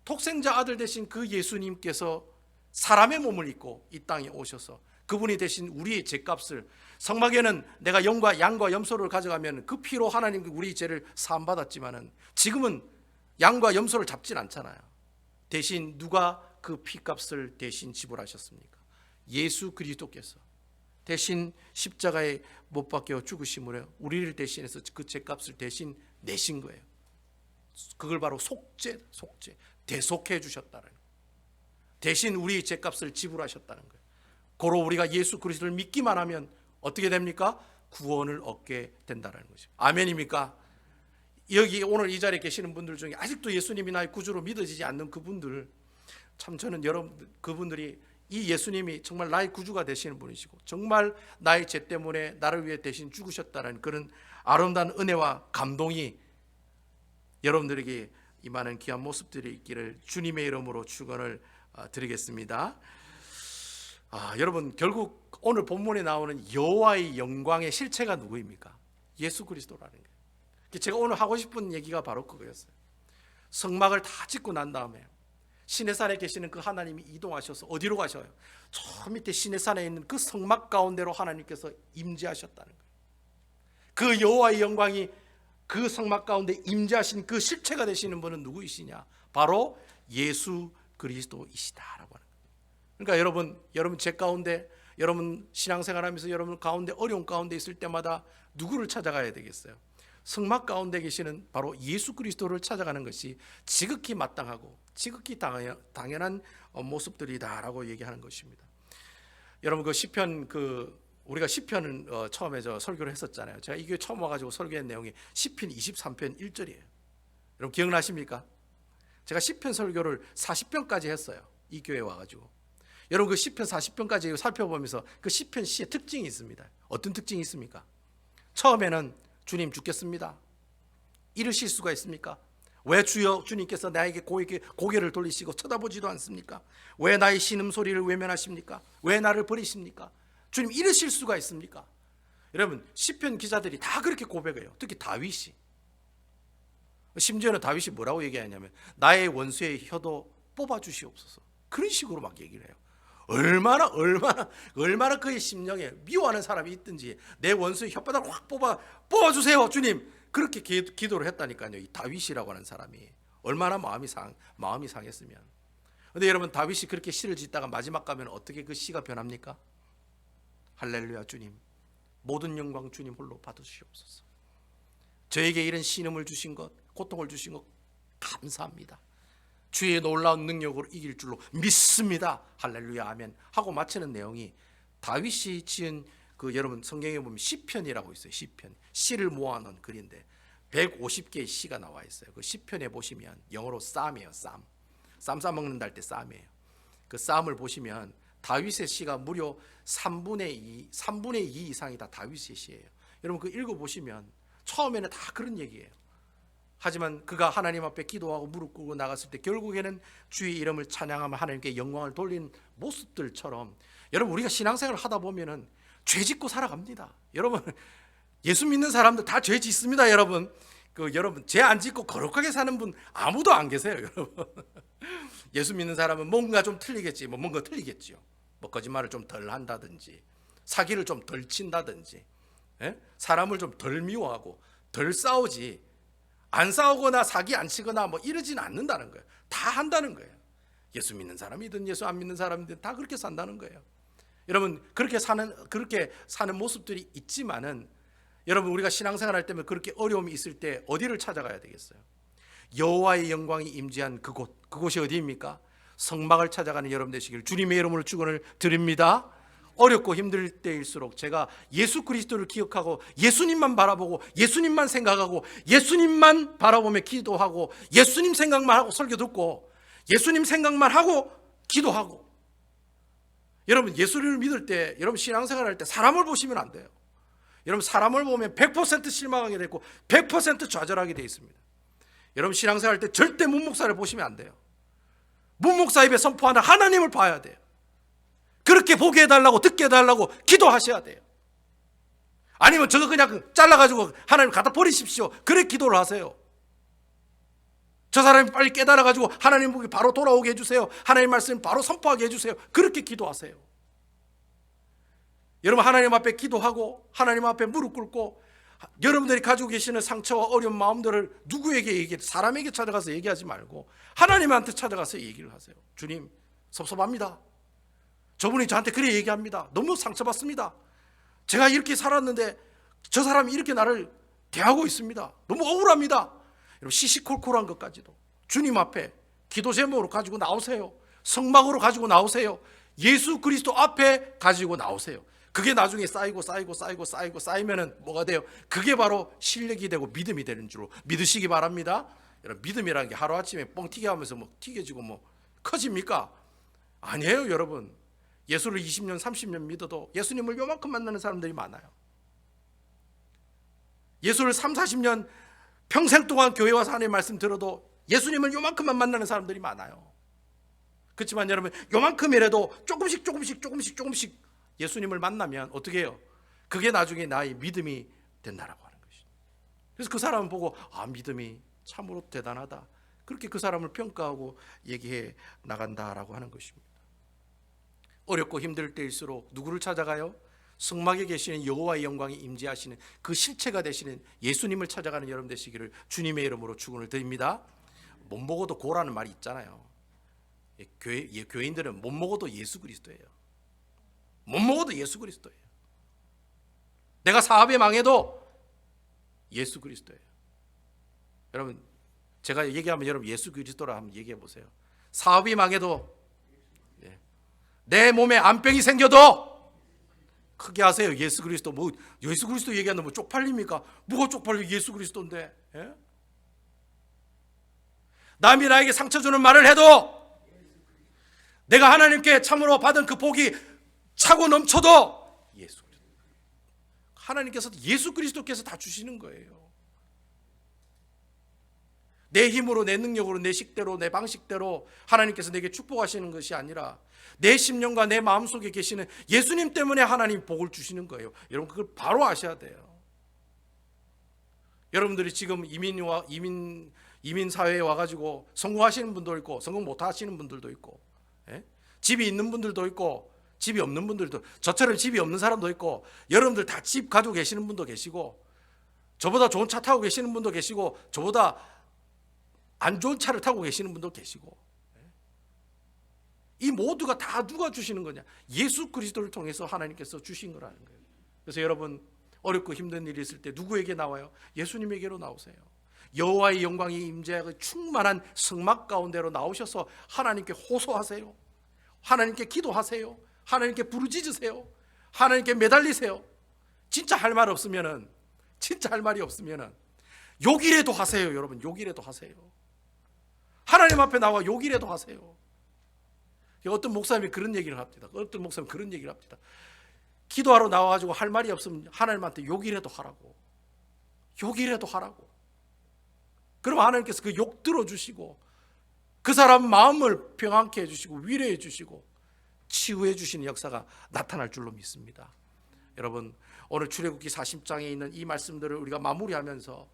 독생자 아들 되신 그 예수님께서 사람의 몸을 입고 이 땅에 오셔서 그분이 대신 우리의 죄값을, 성막에는 내가 양과 염소를 가져가면 그 피로 하나님 우리 죄를 사함받았지만은 지금은 양과 염소를 잡진 않잖아요. 대신 누가 그 피값을 대신 지불하셨습니까? 예수 그리스도께서 대신 십자가에 못 박혀 죽으심으로 우리를 대신해서 그 죄값을 대신 내신 거예요. 그걸 바로 속죄, 대속해 주셨다는 거예요. 대신 우리의 죄값을 지불하셨다는 거예요. 고로 우리가 예수 그리스도를 믿기만 하면 어떻게 됩니까? 구원을 얻게 된다는 거죠. 아멘입니까? 여기 오늘 이 자리에 계시는 분들 중에 아직도 예수님이 나의 구주로 믿어지지 않는 그분들, 참 저는 여러분 그분들이 이 예수님이 정말 나의 구주가 되시는 분이시고 정말 나의 죄 때문에 나를 위해 대신 죽으셨다는 그런 아름다운 은혜와 감동이 여러분들에게 임하는 귀한 모습들이 있기를 주님의 이름으로 축원을 드리겠습니다. 여러분, 결국 오늘 본문에 나오는 여호와의 영광의 실체가 누구입니까? 예수 그리스도라는 거예요. 제가 오늘 하고 싶은 얘기가 바로 그거였어요. 성막을 다 짓고 난 다음에 시내산에 계시는 그 하나님이 이동하셔서 어디로 가셔요? 저 밑에 시내산에 있는 그 성막 가운데로 하나님께서 임재하셨다는 거예요. 그 여호와의 영광이 그 성막 가운데 임재하신 그 실체가 되시는 분은 누구이시냐? 바로 예수 그리스도이시다라고 하는 거예요. 그러니까 여러분 제 가운데, 여러분 신앙생활하면서 여러분 가운데 어려운 가운데 있을 때마다 누구를 찾아가야 되겠어요? 성막 가운데 계시는 바로 예수 그리스도를 찾아가는 것이 지극히 마땅하고 지극히 당연한 모습들이다라고 얘기하는 것입니다. 여러분, 그 시편, 우리가 시편은 처음에 설교를 했었잖아요. 제가 이 교회 처음 와가지고 설교한 내용이 시편 23편 1절이에요. 여러분 기억나십니까? 제가 시편 설교를 40편까지 했어요. 이 교회에 와가지고. 여러분, 그 시편 40편까지 살펴보면서 그 시편 시의 특징이 있습니다. 어떤 특징이 있습니까? 처음에는 주님 죽겠습니다. 이러실 수가 있습니까? 왜 주님께서 나에게 고개를 돌리시고 쳐다보지도 않습니까? 왜 나의 신음소리를 외면하십니까? 왜 나를 버리십니까? 주님 이러실 수가 있습니까? 여러분, 시편 기자들이 다 그렇게 고백해요. 특히 다윗이. 심지어는 다윗이 뭐라고 얘기하냐면 나의 원수의 혀도 뽑아주시옵소서. 그런 식으로 막 얘기를 해요. 얼마나 그의 심령에 미워하는 사람이 있든지 내 원수의 혓바닥을 확 뽑아주세요 주님, 그렇게 기도를 했다니까요. 이 다윗이라고 하는 사람이 얼마나 마음이 상했으면. 근데 여러분, 다윗이 그렇게 시를 짓다가 마지막 가면 어떻게 그 시가 변합니까? 할렐루야, 주님 모든 영광 주님 홀로 받으시옵소서. 저에게 이런 신음을 주신 것, 고통을 주신 것 감사합니다. 주의 놀라운 능력으로 이길 줄로 믿습니다. 할렐루야 아멘 하고 마치는 내용이 다윗이 지은 여러분 성경에 보면 시편이라고 있어요. 시를 모아놓은 글인데 150개의 시가 나와 있어요. 그 시편에 보시면 영어로 쌈이에요. 쌈 싸먹는다 할 때 쌈이에요. 그 쌈을 보시면 다윗의 시가 무려 3분의 2 이상이 다 다윗의 시예요. 여러분 그 읽어보시면 처음에는 다 그런 얘기예요. 하지만 그가 하나님 앞에 기도하고 무릎 꿇고 나갔을 때 결국에는 주의 이름을 찬양하며 하나님께 영광을 돌린 모습들처럼, 여러분 우리가 신앙생활을 하다 보면은 죄 짓고 살아갑니다. 여러분 예수 믿는 사람들 다 죄 짓습니다. 여러분 여러분 죄 안 짓고 거룩하게 사는 분 아무도 안 계세요. 여러분 예수 믿는 사람은 뭔가 좀 틀리겠지, 뭔가 틀리겠지요. 거짓말을 좀 덜 한다든지 사기를 좀 덜 친다든지, 사람을 좀 덜 미워하고 덜 싸우지, 안 싸우거나 사기 안 치거나 이러지는 않는다는 거예요. 다 한다는 거예요. 예수 믿는 사람이든 예수 안 믿는 사람이든 다 그렇게 산다는 거예요. 여러분 그렇게 사는 모습들이 있지만은, 여러분 우리가 신앙생활 할 때면 그렇게 어려움이 있을 때 어디를 찾아가야 되겠어요? 여호와의 영광이 임재한 그곳이 어디입니까? 성막을 찾아가는 여러분 되시길 주님의 이름으로 축원을 드립니다. 어렵고 힘들 때일수록 제가 예수 그리스도를 기억하고 예수님만 바라보고 예수님만 생각하고 예수님만 바라보며 기도하고 예수님 생각만 하고 설교 듣고 예수님 생각만 하고 기도하고. 여러분 예수를 믿을 때, 여러분 신앙생활할 때 사람을 보시면 안 돼요. 여러분 사람을 보면 100% 실망하게 되고 100% 좌절하게 되어 있습니다. 여러분 신앙생활할 때 절대 문목사를 보시면 안 돼요. 문목사 입에 선포하는 하나님을 봐야 돼요. 그렇게 보게 해달라고 듣게 해달라고 기도하셔야 돼요. 아니면 저거 그냥 잘라가지고 하나님 갖다 버리십시오. 그래 기도를 하세요. 저 사람이 빨리 깨달아가지고 하나님 보기 바로 돌아오게 해주세요. 하나님 말씀 바로 선포하게 해주세요. 그렇게 기도하세요. 여러분 하나님 앞에 기도하고 하나님 앞에 무릎 꿇고 여러분들이 가지고 계시는 상처와 어려운 마음들을 누구에게 사람에게 찾아가서 얘기하지 말고 하나님한테 찾아가서 얘기를 하세요. 주님 섭섭합니다. 저분이 저한테 그래 얘기합니다. 너무 상처받습니다. 제가 이렇게 살았는데 저 사람이 이렇게 나를 대하고 있습니다. 너무 억울합니다. 여러분 시시콜콜한 것까지도 주님 앞에 기도 제목으로 가지고 나오세요. 성막으로 가지고 나오세요. 예수 그리스도 앞에 가지고 나오세요. 그게 나중에 쌓이면은 뭐가 돼요? 그게 바로 실력이 되고 믿음이 되는 줄로 믿으시기 바랍니다. 여러분 믿음이라는 게 하루아침에 뻥 튀게 하면서 뭐 튀겨지고 뭐 커집니까? 아니에요. 여러분 예수를 20년 30년 믿어도 예수님을 요만큼 만나는 사람들이 많아요. 예수를 3, 40년 평생 동안 교회 와서 하나님의 말씀 들어도 예수님을 요만큼만 만나는 사람들이 많아요. 그렇지만 여러분 요만큼이라도 조금씩 예수님을 만나면 어떻게 해요? 그게 나중에 나의 믿음이 된다라고 하는 것이죠. 그래서 그 사람을 보고 믿음이 참으로 대단하다. 그렇게 그 사람을 평가하고 얘기해 나간다라고 하는 것입니다. 어렵고 힘들 때일수록 누구를 찾아가요? 성막에 계시는 여호와의 영광이 임재하시는 그 실체가 되시는 예수님을 찾아가는 여러분 되시기를 주님의 이름으로 축원을 드립니다. 못 먹어도 고라는 말이 있잖아요. 교회인들은 못 먹어도 예수 그리스도예요. 못 먹어도 예수 그리스도예요. 내가 사업에 망해도 예수 그리스도예요. 여러분 제가 얘기하면 여러분 예수 그리스도라 한번 얘기해 보세요. 사업이 망해도, 내 몸에 암병이 생겨도 크게 하세요. 예수 그리스도. 뭐 예수 그리스도 얘기하는데 뭐 쪽팔립니까? 뭐가 쪽팔려? 예수 그리스도인데. 예? 남이 나에게 상처 주는 말을 해도 내가 하나님께 참으로 받은 그 복이 차고 넘쳐도 예수 그리스도. 하나님께서 예수 그리스도께서 다 주시는 거예요. 내 힘으로 내 능력으로 내 식대로 내 방식대로 하나님께서 내게 축복하시는 것이 아니라 내 심령과 내 마음속에 계시는 예수님 때문에 하나님 복을 주시는 거예요. 여러분 그걸 바로 아셔야 돼요. 여러분들이 지금 이민 사회에 와가지고 성공하시는 분도 있고 성공 못하시는 분들도 있고, 집이 있는 분들도 있고 집이 없는 분들도, 저처럼 집이 없는 사람도 있고, 여러분들 다 집 가지고 계시는 분도 계시고, 저보다 좋은 차 타고 계시는 분도 계시고, 저보다 안 좋은 차를 타고 계시는 분도 계시고, 이 모두가 다 누가 주시는 거냐? 예수 그리스도를 통해서 하나님께서 주신 거라는 거예요. 그래서 여러분 어렵고 힘든 일이 있을 때 누구에게 나와요? 예수님에게로 나오세요. 여호와의 영광이 임재하고 충만한 성막 가운데로 나오셔서 하나님께 호소하세요. 하나님께 기도하세요. 하나님께 부르짖으세요. 하나님께 매달리세요. 진짜 할 말 없으면은, 진짜 할 말이 없으면은 욕이라도 하세요. 여러분 욕이라도 하세요. 하나님 앞에 나와 욕이라도 하세요. 어떤 목사님이 그런 얘기를 합니다. 어떤 목사님이 그런 얘기를 합니다. 기도하러 나와가지고 할 말이 없으면 하나님한테 욕이라도 하라고. 욕이라도 하라고. 그럼 하나님께서 그 욕 들어주시고 그 사람 마음을 평안케 해주시고 위로해 주시고 치유해 주시는 역사가 나타날 줄로 믿습니다. 여러분 오늘 출애굽기 40장에 있는 이 말씀들을 우리가 마무리하면서,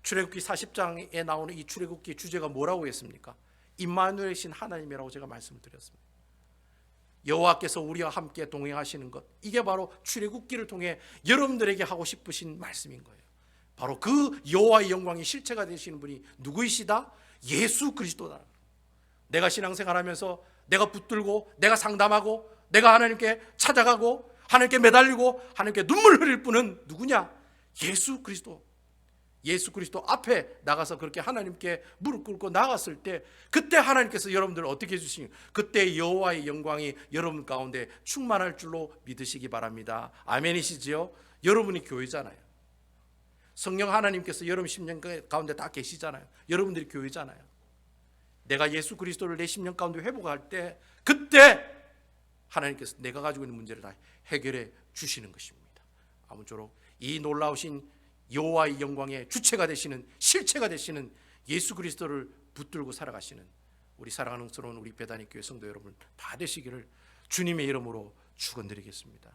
출애굽기 40장에 나오는 이 출애굽기 주제가 뭐라고 했습니까? 임마누엘이신 하나님이라고 제가 말씀을 드렸습니다. 여호와께서 우리와 함께 동행하시는 것, 이게 바로 출애굽기를 통해 여러분들에게 하고 싶으신 말씀인 거예요. 바로 그 여호와의 영광이 실체가 되시는 분이 누구이시다? 예수 그리스도다. 내가 신앙생활하면서 내가 붙들고 내가 상담하고 내가 하나님께 찾아가고 하나님께 매달리고 하나님께 눈물 흘릴 분은 누구냐? 예수 그리스도. 예수 그리스도 앞에 나가서 그렇게 하나님께 무릎 꿇고 나갔을 때 그때 하나님께서 여러분들을 어떻게 해주시니 그때 여호와의 영광이 여러분 가운데 충만할 줄로 믿으시기 바랍니다. 아멘이시지요? 여러분이 교회잖아요. 성령 하나님께서 여러분 심령 가운데 다 계시잖아요. 여러분들이 교회잖아요. 내가 예수 그리스도를 내 심령 가운데 회복할 때 그때 하나님께서 내가 가지고 있는 문제를 다 해결해 주시는 것입니다. 아무쪼록 이 놀라우신 여호와의 영광의 주체가 되시는 실체가 되시는 예수 그리스도를 붙들고 살아가시는 우리 사랑하는 우리 배단위 교회 성도 여러분 다 되시기를 주님의 이름으로 축원드리겠습니다.